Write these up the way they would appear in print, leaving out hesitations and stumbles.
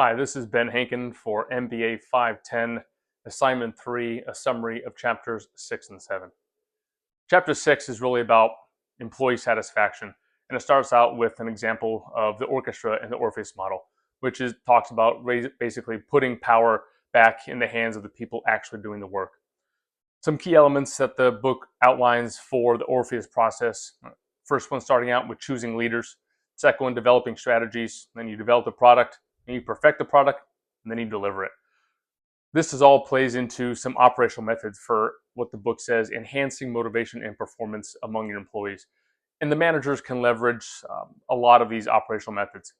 Hi, this is Ben Hankin for MBA 510, Assignment 3, a summary of chapters 6 and 7. Chapter 6 is really about employee satisfaction, and it starts out with an example of the orchestra and the Orpheus model, which talks about basically putting power back in the hands of the people actually doing the work. Some key elements that the book outlines for the Orpheus process. First one starting out with choosing leaders. Second one, developing strategies. Then you develop the product, and you perfect the product, and then you deliver it. This all plays into some operational methods for what the book says, enhancing motivation and performance among your employees. And the managers can leverage a lot of these operational methods.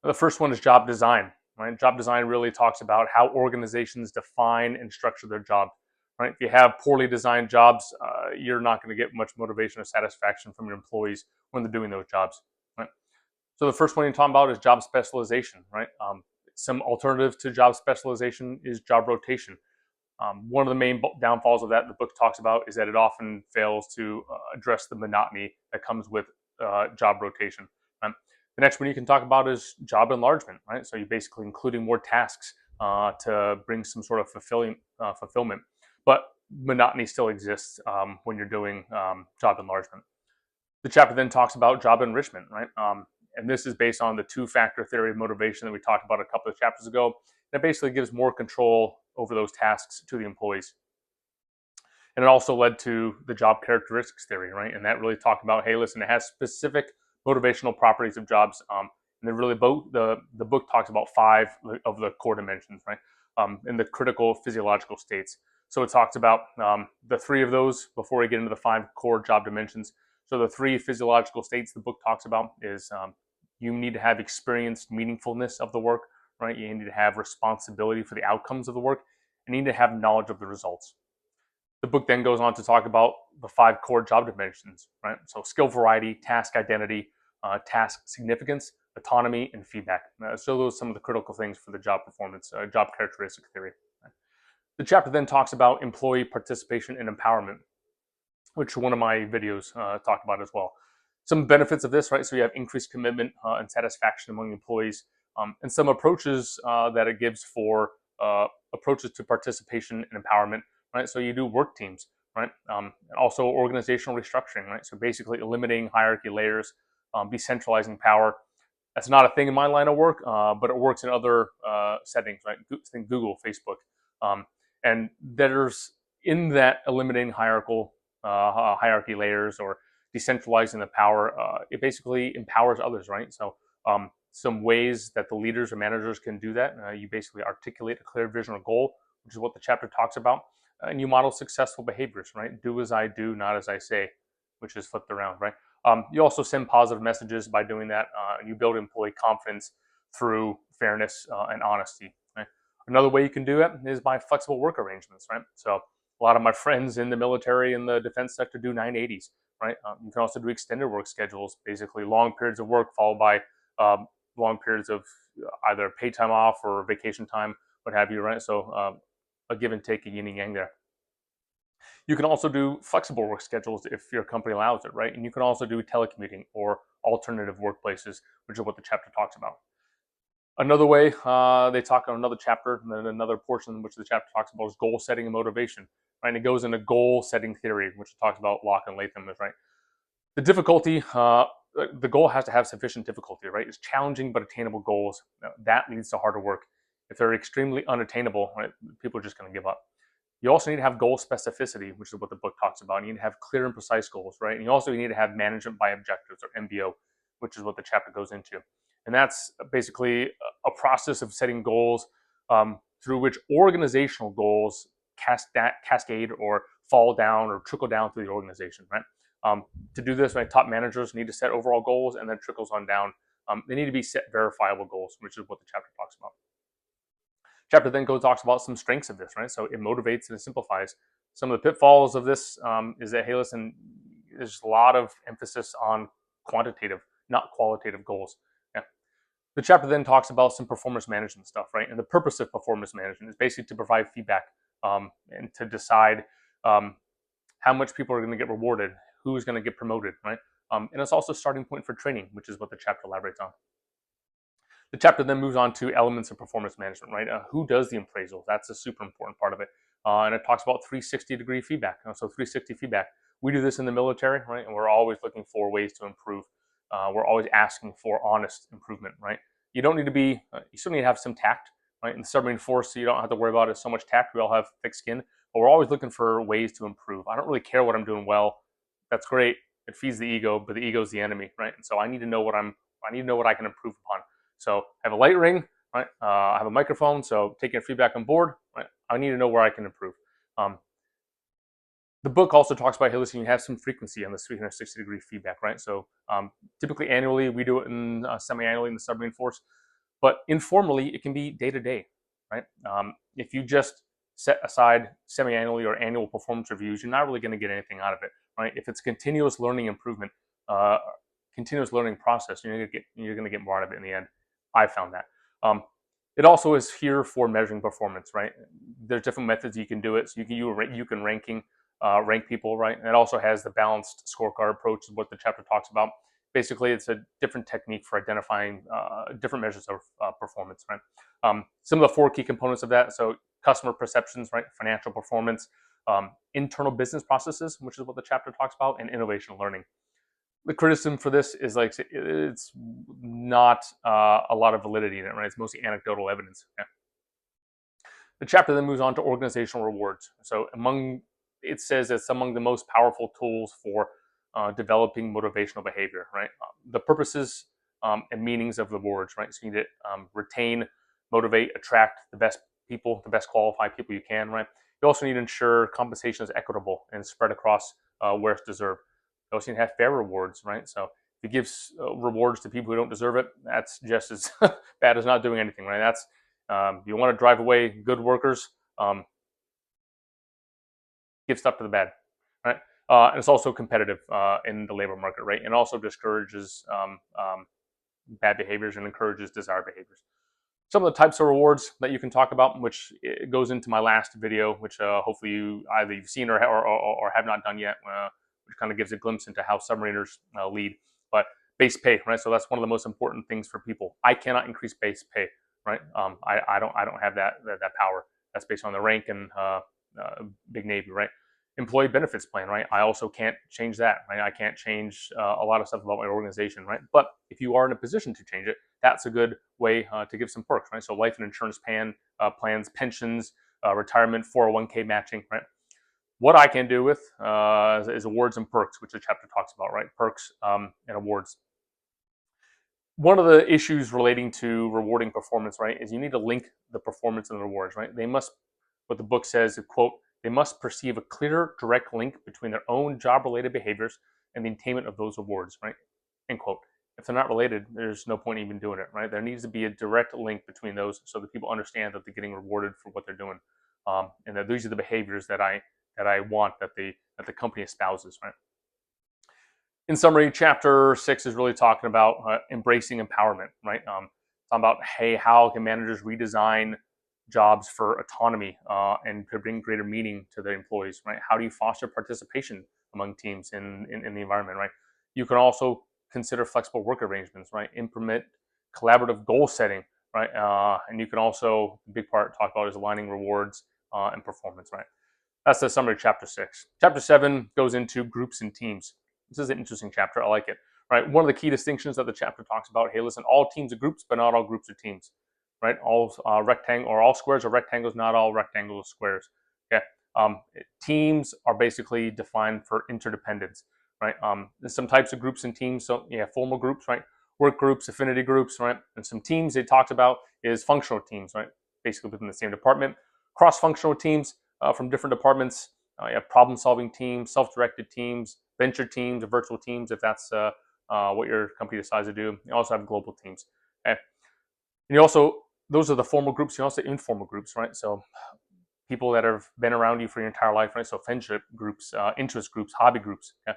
The first one is job design. Right? Job design really talks about how organizations define and structure their job. Right? If you have poorly designed jobs, you're not going to get much motivation or satisfaction from your employees when they're doing those jobs. Right? So the first one you're talking about is job specialization. Right? Some alternatives to job specialization is job rotation. One of the main downfalls of that the book talks about is that it often fails to address the monotony that comes with job rotation. Right? The next one you can talk about is job enlargement. Right? So you're basically including more tasks to bring some sort of fulfillment. But monotony still exists when you're doing job enlargement. The chapter then talks about job enrichment, right? And this is based on the two-factor theory of motivation that we talked about a couple of chapters ago. That basically gives more control over those tasks to the employees. And it also led to the job characteristics theory, right? And that really talked about, hey, listen, it has specific motivational properties of jobs. And then really the book talks about 5 of the core dimensions, right? In the critical physiological states. So it talks about the 3 of those before we get into the 5 core job dimensions. So the 3 physiological states the book talks about is you need to have experienced meaningfulness of the work, right? You need to have responsibility for the outcomes of the work, and you need to have knowledge of the results. The book then goes on to talk about the 5 core job dimensions, right? So skill variety, task identity, task significance, autonomy, and feedback. So those are some of the critical things for the job performance, job characteristic theory. The chapter then talks about employee participation and empowerment, which one of my videos talked about as well. Some benefits of this, right? So you have increased commitment and satisfaction among employees, and some approaches that it gives for approaches to participation and empowerment, right? So you do work teams, right? And also organizational restructuring, right? So basically eliminating hierarchy layers, decentralizing power. That's not a thing in my line of work, but it works in other settings, right? Think Google, Facebook, and there's in that eliminating hierarchy layers or decentralizing the power, it basically empowers others, right? So some ways that the leaders or managers can do that, you basically articulate a clear vision or goal, which is what the chapter talks about, and you model successful behaviors, right? Do as I do, not as I say, which is flipped around, right? You also send positive messages by doing that, and you build employee confidence through fairness and honesty. Right? Another way you can do it is by flexible work arrangements, right? So a lot of my friends in the military and the defense sector do 980s, right? You can also do extended work schedules, basically long periods of work followed by long periods of either paid time off or vacation time, what have you, right? So a give and take, a yin and yang there. You can also do flexible work schedules if your company allows it, right? And you can also do telecommuting or alternative workplaces, which is what the chapter talks about. Another way they talk on another chapter, and then another portion in which the chapter talks about is goal setting and motivation, right? And it goes into goal setting theory, which it talks about Locke and Latham, right? The difficulty, the goal has to have sufficient difficulty, right? It's challenging but attainable goals. That leads to harder work. If they're extremely unattainable, right, people are just going to give up. You also need to have goal specificity, which is what the book talks about. You need to have clear and precise goals, right? And you also need to have management by objectives, or MBO, which is what the chapter goes into. And that's basically a process of setting goals through which organizational goals cascade or fall down or trickle down through the organization, right? To do this, right, top managers need to set overall goals and then trickles on down. They need to be set verifiable goals, which is what the chapter talks about. Chapter then talks about some strengths of this, right? So it motivates and it simplifies. Some of the pitfalls of this is that, hey, listen, there's a lot of emphasis on quantitative, not qualitative goals. Yeah. The chapter then talks about some performance management stuff, right? And the purpose of performance management is basically to provide feedback and to decide how much people are going to get rewarded, who's going to get promoted, right? And it's also a starting point for training, which is what the chapter elaborates on. The chapter then moves on to elements of performance management, right? Who does the appraisal? That's a super important part of it. And it talks about 360-degree feedback. So 360 feedback. We do this in the military, right? And we're always looking for ways to improve. We're always asking for honest improvement, right? You don't need to be, you still need to have some tact, right? In the submarine force, so you don't have to worry about it so much tact. We all have thick skin, but we're always looking for ways to improve. I don't really care what I'm doing well. That's great. It feeds the ego, but the ego is the enemy, right? And so I need to know what I can improve upon. So I have a light ring, right? I have a microphone, so taking feedback on board, right? I need to know where I can improve. The book also talks about, hey, listen, you have some frequency on this 360-degree feedback, right? So typically annually, we do it in semi-annually in the submarine force, but informally, it can be day to day, right? If you just set aside semi-annually or annual performance reviews, you're not really going to get anything out of it, right? If it's continuous learning improvement, continuous learning process, you're going to get more out of it in the end. I found that. It also is here for measuring performance, right? There's different methods you can do it. So you can rank people, right? And it also has the balanced scorecard approach, is what the chapter talks about. Basically, it's a different technique for identifying different measures of performance, right? Some of the 4 key components of that, so customer perceptions, right? Financial performance, internal business processes, which is what the chapter talks about, and innovation learning. The criticism for this is like it's not a lot of validity in it, right? It's mostly anecdotal evidence. Yeah. The chapter then moves on to organizational rewards. So it says it's among the most powerful tools for developing motivational behavior, right? The purposes and meanings of rewards, right? So you need to retain, motivate, attract the best people, the best qualified people you can, right? You also need to ensure compensation is equitable and spread across where it's deserved. You also need to have fair rewards, right? So if you give rewards to people who don't deserve it, that's just as bad as not doing anything, right? That's you want to drive away good workers. Give stuff to the bad, right? And it's also competitive in the labor market, right? And also discourages bad behaviors and encourages desired behaviors. Some of the types of rewards that you can talk about, which goes into my last video, which hopefully you've seen or have not done yet, which kind of gives a glimpse into how submariners lead. But base pay, right? So that's one of the most important things for people. I cannot increase base pay, right? I don't have that power. That's based on the rank and big Navy, right? Employee benefits plan, right? I also can't change that, right? I can't change a lot of stuff about my organization, right? But if you are in a position to change it, that's a good way to give some perks, right? So life and insurance plans, pensions, retirement, 401k matching, right? What I can do with is awards and perks, which the chapter talks about, right? Perks and awards. One of the issues relating to rewarding performance, right, is you need to link the performance and the rewards, right? What the book says, quote, they must perceive a clear, direct link between their own job-related behaviors and the attainment of those rewards, right? End quote. If they're not related, there's no point even doing it, right? There needs to be a direct link between those so that people understand that they're getting rewarded for what they're doing, and that these are the behaviors that I want that the company espouses, right? In summary, chapter 6 is really talking about embracing empowerment, right? Talking about, hey, how can managers redesign jobs for autonomy and to bring greater meaning to their employees, right? How do you foster participation among teams in the environment, right? You can also consider flexible work arrangements, right? Implement collaborative goal setting, right? And you can also, the big part talk about is aligning rewards and performance, right? That's the summary of chapter 6. Chapter 7 goes into groups and teams. This is an interesting chapter. I like it, right? One of the key distinctions that the chapter talks about, hey, listen, all teams are groups, but not all groups are teams, right? All all squares are rectangles, not all rectangles are squares. Okay. Teams are basically defined for interdependence, right? There's some types of groups and teams. So yeah, formal groups, right? Work groups, affinity groups, right? And some teams they talked about is functional teams, right? Basically within the same department. Cross-functional teams from different departments. You have problem-solving teams, self-directed teams, venture teams, or virtual teams, if that's what your company decides to do. You also have global teams. Okay. And you also, those are the formal groups. You also have informal groups, right? So people that have been around you for your entire life, right? So friendship groups, interest groups, hobby groups. Okay.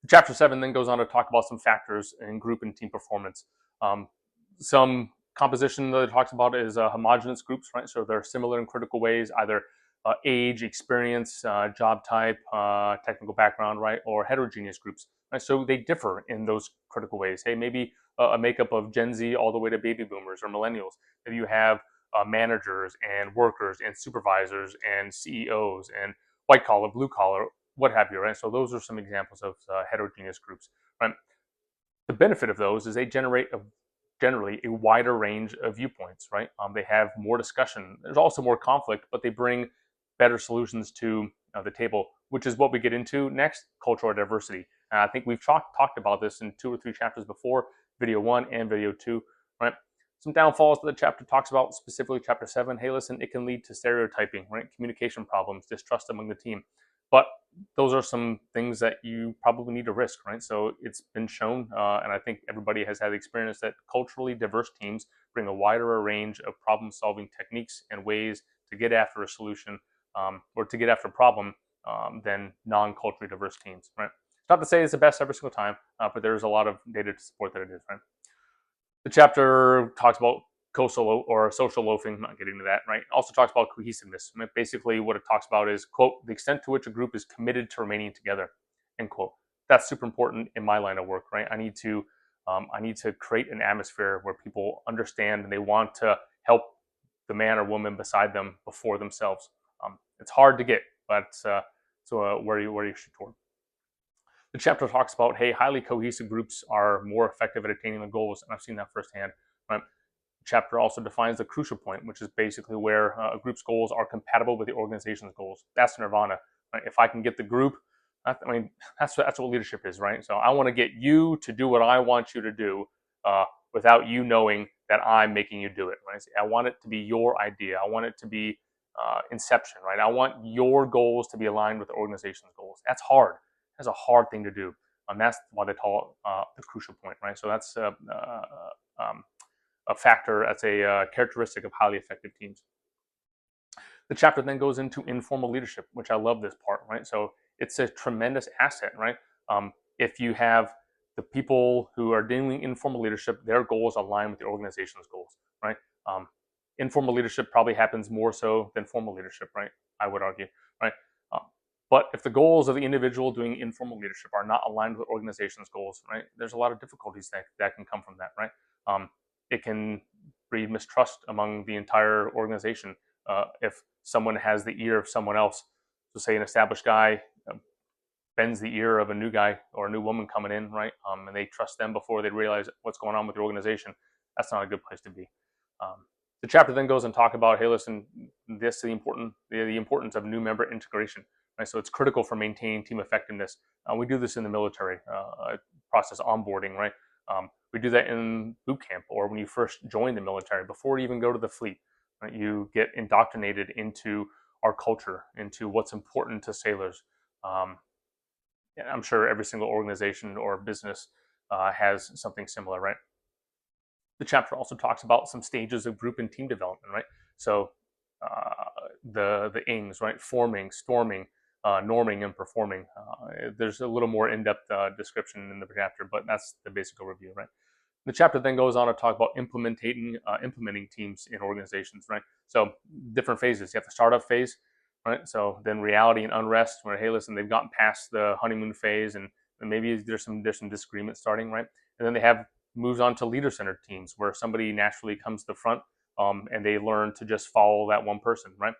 Chapter 7 then goes on to talk about some factors in group and team performance. Some composition that it talks about is homogeneous groups, right? So they're similar in critical ways, either age, experience, job type, technical background, right? Or heterogeneous groups, right? So they differ in those critical ways. Hey, maybe a makeup of Gen Z all the way to baby boomers or millennials. Maybe you have managers and workers and supervisors and CEOs and white collar, blue collar, what have you, right? So those are some examples of heterogeneous groups, right? The benefit of those is they generate generally a wider range of viewpoints, right? They have more discussion. There's also more conflict, but they bring better solutions to the table, which is what we get into next, cultural diversity. I think we've talked about this in 2 or 3 chapters before, video 1 and video 2, right? Some downfalls that the chapter talks about, specifically chapter 7. Hey, listen, it can lead to stereotyping, right? Communication problems, distrust among the team. But those are some things that you probably need to risk, right? So it's been shown, and I think everybody has had the experience that culturally diverse teams bring a wider range of problem-solving techniques and ways to get after a solution or to get after a problem than non-culturally diverse teams, right? It's not to say it's the best every single time, but there's a lot of data to support that it is, right? The chapter talks about coastal or social loafing. I'm not getting into that, right? Also talks about cohesiveness. Basically, what it talks about is, quote, the extent to which a group is committed to remaining together, end quote. That's super important in my line of work, right? I need to create an atmosphere where people understand and they want to help the man or woman beside them before themselves. It's hard to get, but where you should toward. The chapter talks about, hey, highly cohesive groups are more effective at attaining the goals, and I've seen that firsthand. Right? The chapter also defines the crucial point, which is basically where a group's goals are compatible with the organization's goals. That's nirvana. Right? If I can get the group, that's what leadership is, right? So I want to get you to do what I want you to do without you knowing that I'm making you do it. Right? I want it to be your idea. I want it to be inception, right? I want your goals to be aligned with the organization's goals. That's hard. That's a hard thing to do. And that's why they call it the crucial point, right? So that's a factor, that's a characteristic of highly effective teams. The chapter then goes into informal leadership, which I love this part, right? So it's a tremendous asset, right? If you have the people who are doing informal leadership, their goals align with the organization's goals, right? Informal leadership probably happens more so than formal leadership, right? I would argue, right? But if the goals of the individual doing informal leadership are not aligned with the organization's goals, right, there's a lot of difficulties that can come from that, right? It can breed mistrust among the entire organization if someone has the ear of someone else. So say an established guy bends the ear of a new guy or a new woman coming in, right? And they trust them before they realize what's going on with the organization. That's not a good place to be. The chapter then goes and talk about, hey, listen, the importance of new member integration. Right? So it's critical for maintaining team effectiveness. We do this in the military process onboarding, right? We do that in boot camp or when you first join the military before you even go to the fleet. Right? You get indoctrinated into our culture, into what's important to sailors. And I'm sure every single organization or business has something similar, right? The chapter also talks about some stages of group and team development, right? So the INGs, right? Forming, storming, norming, and performing. There's a little more in-depth description in the chapter, but that's the basic overview, right? The chapter then goes on to talk about implementing teams in organizations, right? So different phases. You have the startup phase, right? So then reality and unrest, where hey, listen, they've gotten past the honeymoon phase, and maybe there's some disagreement starting, right? And then they have moves on to leader-centered teams, where somebody naturally comes to the front and they learn to just follow that one person, right?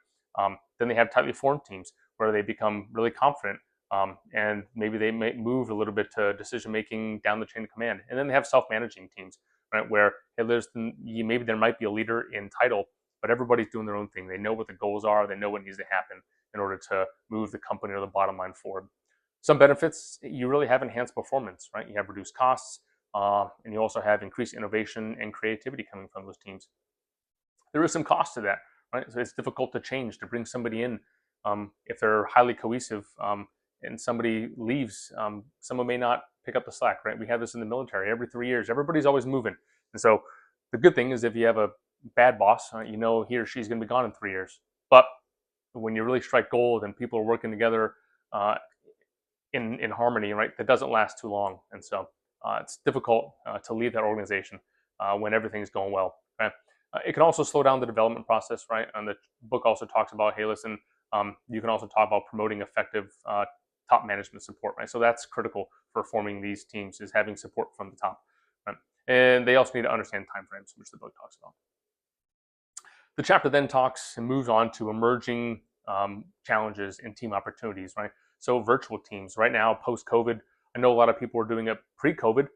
Then they have tightly formed teams where they become really confident and maybe they may move a little bit to decision making down the chain of command. And then they have self-managing teams, right, where hey, maybe there might be a leader in title, but everybody's doing their own thing. They know what the goals are. They know what needs to happen in order to move the company or the bottom line forward. Some benefits, you really have enhanced performance, right? You have reduced costs, and you also have increased innovation and creativity coming from those teams. There is some cost to that, right? So it's difficult to change, to bring somebody in if they're highly cohesive and somebody leaves, someone may not pick up the slack, right? We have this in the military. Every 3 years, everybody's always moving. And so the good thing is if you have a bad boss, you know he or she's going to be gone in 3 years. But when you really strike gold and people are working together in harmony, right, that doesn't last too long. And so it's difficult to leave that organization when everything's going well, right? It can also slow down the development process, right? And the book also talks about, hey, listen, you can also talk about promoting effective top management support, right? So that's critical for forming these teams, is having support from the top, right? And they also need to understand timeframes, which the book talks about. The chapter then talks and moves on to emerging challenges and team opportunities, right? So virtual teams right now, post-COVID, I know a lot of people were doing it pre-COVID,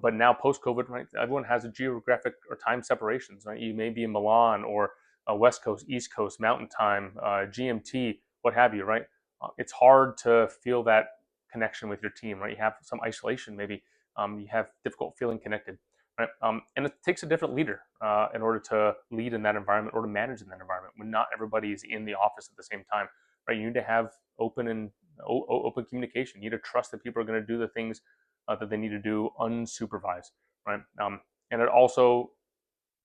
but now post-COVID, right? Everyone has a geographic or time separations, right? You may be in Milan or West Coast, East Coast, Mountain Time, GMT, what have you, right? It's hard to feel that connection with your team, right? You have some isolation, maybe you have difficult feeling connected. Right? And it takes a different leader in order to lead in that environment or to manage in that environment when not everybody is in the office at the same time. Right? You need to have open communication. You need to trust that people are going to do the things that they need to do unsupervised. Right? And it also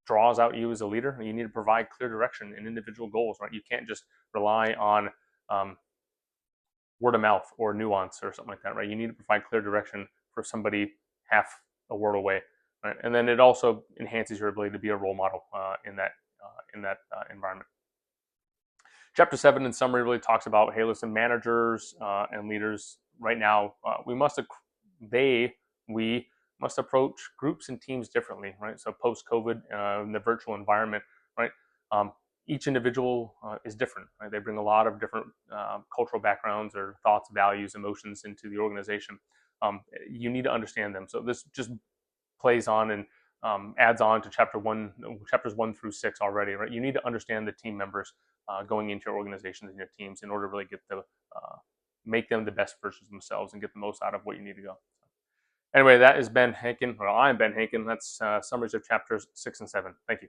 draws out you as a leader. You need to provide clear direction and individual goals. Right? You can't just rely on word of mouth or nuance or something like that. Right? You need to provide clear direction for somebody half a world away. Right? And then it also enhances your ability to be a role model in that environment. Chapter 7, in summary, really talks about, hey, listen, managers and leaders right now, we must approach groups and teams differently, right? So post-COVID, in the virtual environment, right? Each individual is different, right? They bring a lot of different cultural backgrounds or thoughts, values, emotions into the organization. You need to understand them. So this just plays on and adds on to chapters 1 through 6 already, right? You need to understand the team members going into your organizations and your teams in order to really make them the best versions of themselves and get the most out of what you need to go. Anyway, that is Ben Hankin. Well, I'm Ben Hankin. That's summaries of chapters 6 and 7. Thank you.